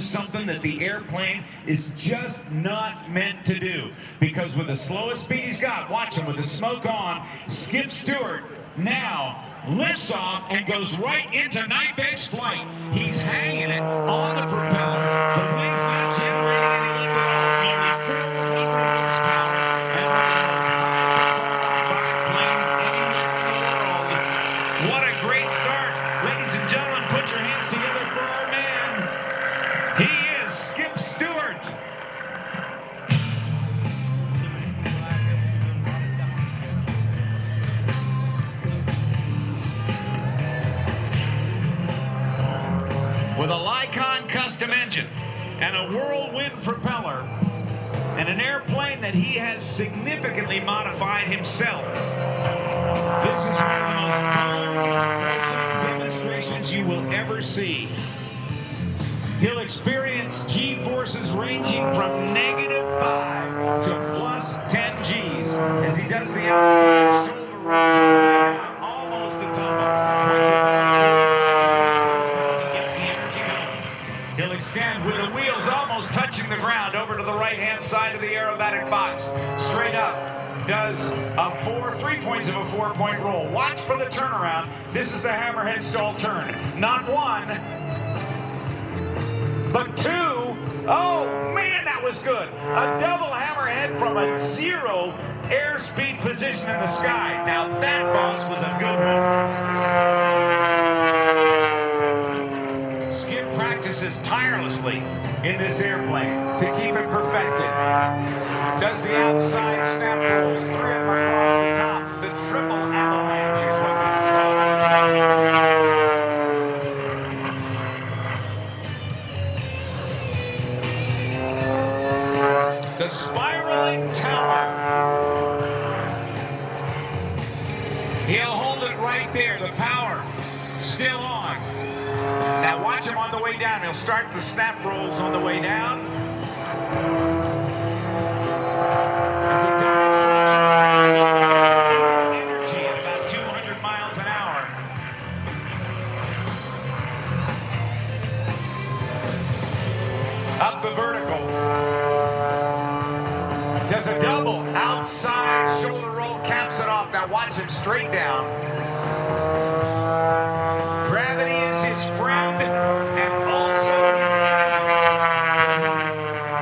something that the airplane is just not meant to do, because with the slowest speed he's got, watch him with the smoke on, Skip Stewart now lifts off and goes right into knife edge flight. He's hanging it on the propeller. The wing's not generating any lift at all. Nearly 400 horsepower and one of the most high-performing biplanes anywhere in the world. What a great start. Ladies and gentlemen, put your hands together for our man. He is Skip Stewart. With a Lycon custom engine and a whirlwind propeller and an airplane that he has significantly modified himself, this is one of the most bold demonstrations you will ever see. He'll experience G-forces ranging from -5 to +10 Gs as he does the outside shoulder roll, almost a tumble. He gets the energy going. He'll extend with the wheels almost touching the ground over to the right-hand side of the aerobatic box. Straight up. Does a 3 points of a 4-point roll. Watch for the turnaround. This is a hammerhead stall turn. Not one, but two. Oh man, that was good. A double hammerhead from a 0 airspeed position in the sky. Now that, boss, was a good one. Skip practices tirelessly in this airplane to keep it perfected. Does the outside snap rolls, 3 of them across the top. The triple avalanche is what this is called. The spiraling tower. He'll hold it right there. The power still on. Now watch him on the way down. He'll start the snap rolls on the way down. Energy at about 200 miles an hour. Up the vertical. Does a double outside shoulder roll, caps it off. Now watch him straight down. Gravity is his friend and also his enemy.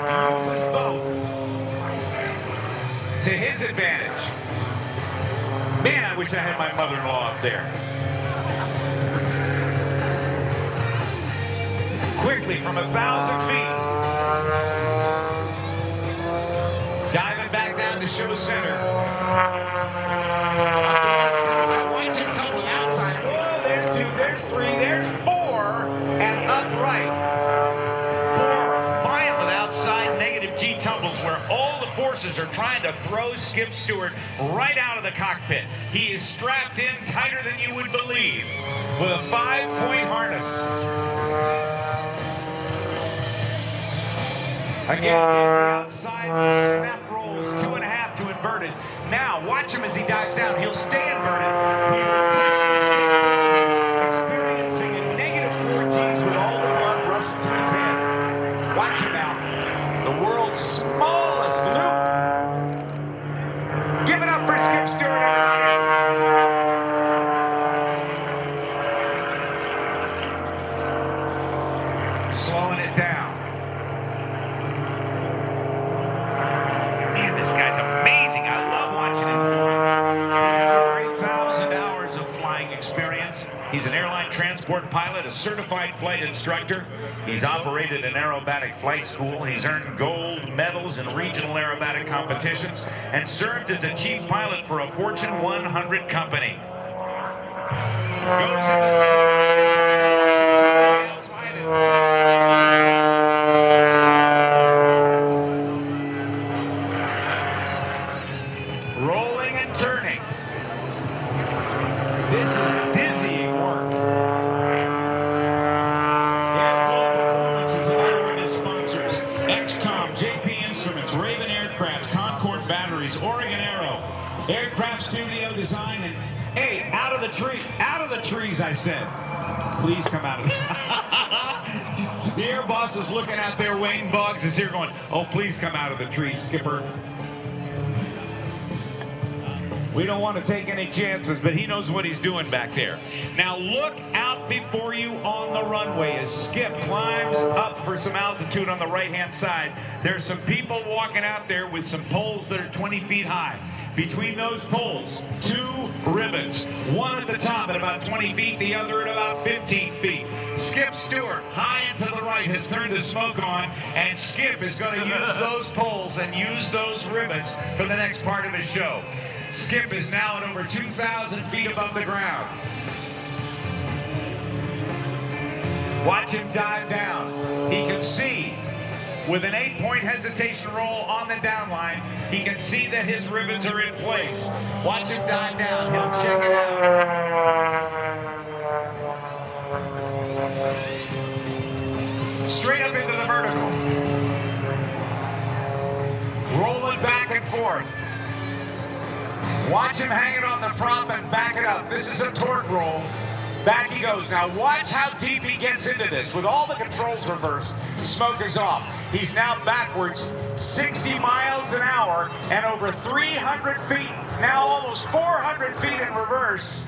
He uses both to his advantage. Man, I wish I had my mother-in-law up there. Quickly from 1,000 feet. Diving back down to show center. Watch him tumble outside. Oh, there's 2, there's 3, there's 4, and upright. 4 violent outside negative G tumbles where all the forces are trying to throw Skip Stewart right out of the cockpit. He is strapped in tighter than you would believe with a 5-point harness. Again, here's the outside snap rolls, 2.5 to inverted. Now, watch him as he dives down. He'll stay inverted. He will experiencing a -4 Gs with all the blood rushing to his head. Watch him now. The world's smallest loop. Give it up for Skip Stewart, everybody. Slowing it down. Man, this guy's amazing. I love watching him fly. 3,000 hours of flying experience. He's an airline transport pilot, a certified flight instructor. He's operated an aerobatic flight school. He's earned gold medals in regional aerobatic competitions and served as a chief pilot for a Fortune 100 company. Goes in rolling and turning. This is dizzying work. Airflow Performance is another one of his sponsors. XCOM, JP Instruments, Raven Aircraft, Concord Batteries, Oregon Aero, Aircraft Studio Design, and hey, out of the trees, I said. Please come out of the their boss is looking out there. Wayne Boggs is here going, "Oh, please come out of the tree, Skipper." We don't want to take any chances, but he knows what he's doing back there. Now look out before you on the runway as Skip climbs up for some altitude on the right-hand side. There's some people walking out there with some poles that are 20 feet high. Between those poles, 2 ribbons. One at the top at about 20 feet, the other at about 15 feet. Skip Stewart, high and to the right, has turned the smoke on, and Skip is going to use those poles and use those ribbons for the next part of his show. Skip is now at over 2,000 feet above the ground. Watch him dive down. He can see, with an 8-point hesitation roll on the downline, he can see that his ribbons are in place. Watch him dive down. He'll check it out. Straight up into the vertical. Rolling back and forth. Watch him hang it on the prop and back it up. This is a torque roll. Back he goes. Now watch how deep he gets into this. With all the controls reversed, smoke is off. He's now backwards 60 miles an hour and over 300 feet, now almost 400 feet in reverse.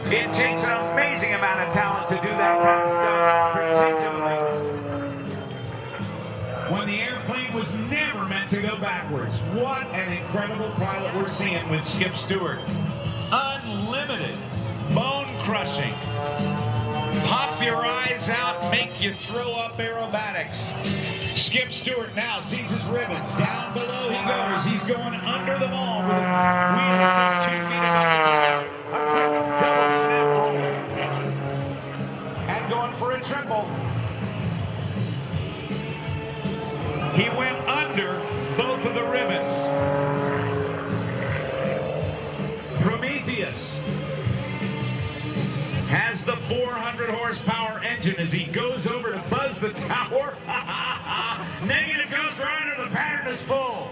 It takes an amazing amount of talent to do that kind of stuff, particularly when the airplane was never meant to go backwards. What an incredible pilot we're seeing with Skip Stewart. Unlimited, bone-crushing, pop your eyes out, make you throw up aerobatics. Skip Stewart now sees his ribbons. Down below he goes. He's going under them all with wheels just 2 feet above the ground. A quick double snap roll. And going for a triple. He went under both of the ribbons. Prometheus has the 400 horsepower engine as he goes over to buzz the tower. Negative goes right under, the pattern is full.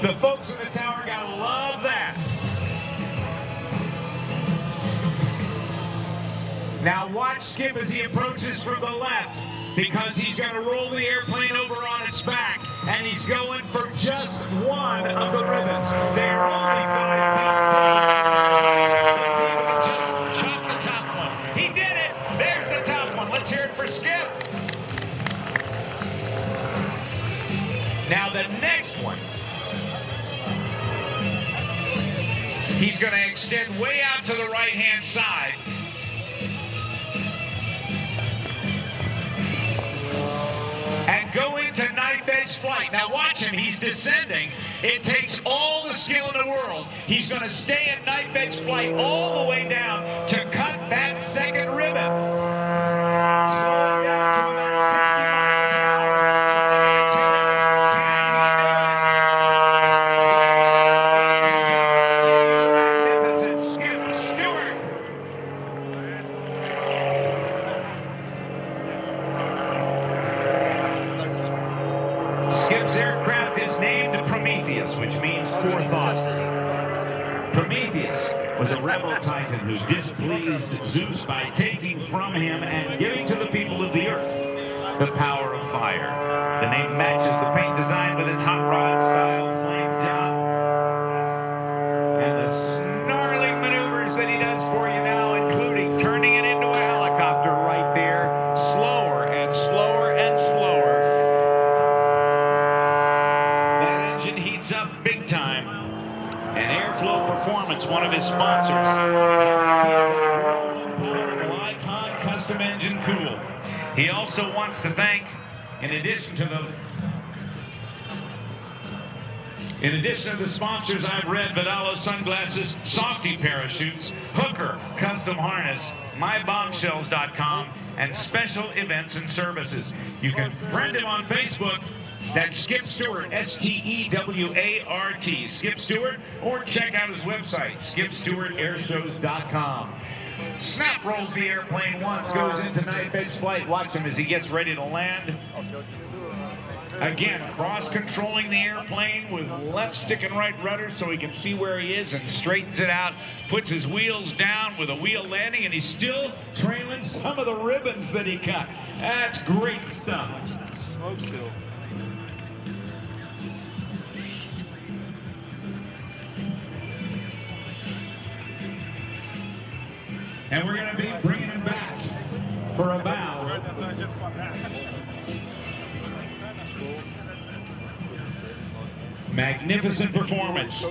The folks in the tower gotta love that. Now watch Skip as he approaches from the left, because he's going to roll the airplane over on its back, and he's going for just one of the ribbons. They're only 5 feet long. Let's see if we can just chop the top one. He did it! There's the top one. Let's hear it for Skip. Now the next one, he's going to extend way out to the right-hand side. And go into knife edge flight. Now watch him, he's descending. It takes all the skill in the world. He's going to stay at knife edge flight all the way down to cut that second ribbon. Slowing down to about 60 miles an hour. Magnificent Skip Stewart. Skip's aircraft is named Prometheus, which means forethought. Prometheus was a rebel titan who displeased Zeus by taking from him and giving to the people of the earth the power of fire. The name matches the paint design with its hot rod style flame top and the snarling maneuvers that he does for you now, including turning it into a helicopter right there, slower and slower and slower. Heats up big time. And Airflow Performance, one of his sponsors. Lycon Custom Engine Cool. He also wants to thank, in addition to the sponsors I've read, Vidalo Sunglasses, Softy Parachutes, Hooker Custom Harness, MyBombshells.com, and Special Events and Services. You can friend him on Facebook. That's Skip Stewart, S-T-E-W-A-R-T, Skip Stewart, or check out his website, skipstewartairshows.com. Snap rolls the airplane once, goes into knife edge flight. Watch him as he gets ready to land. Again, cross-controlling the airplane with left stick and right rudder so he can see where he is and straightens it out, puts his wheels down with a wheel landing, and he's still trailing some of the ribbons that he cut. That's great stuff. Smoke still. And we're going to be bringing him back for a bow. That's what I just got back. Magnificent performance.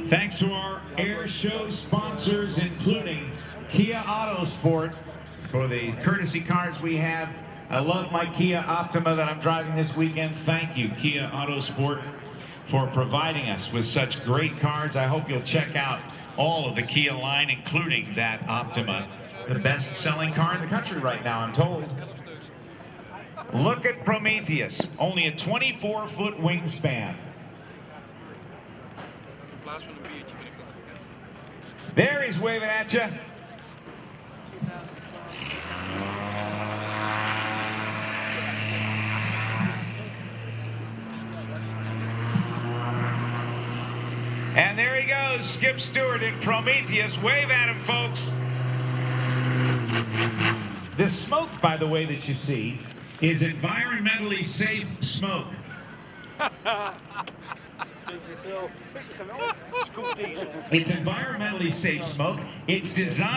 Thanks to our air show sponsors, including Kia Autosport, for the courtesy cars we have. I love my Kia Optima that I'm driving this weekend. Thank you, Kia Autosport, for providing us with such great cars. I hope you'll check out all of the Kia line, including that Optima, the best-selling car in the country right now, I'm told. Look at Prometheus, only a 24-foot wingspan. There he's waving at you. And there he goes, Skip Stewart in Prometheus. Wave at him, folks. The smoke, by the way, that you see is environmentally safe smoke. It's environmentally safe smoke. It's designed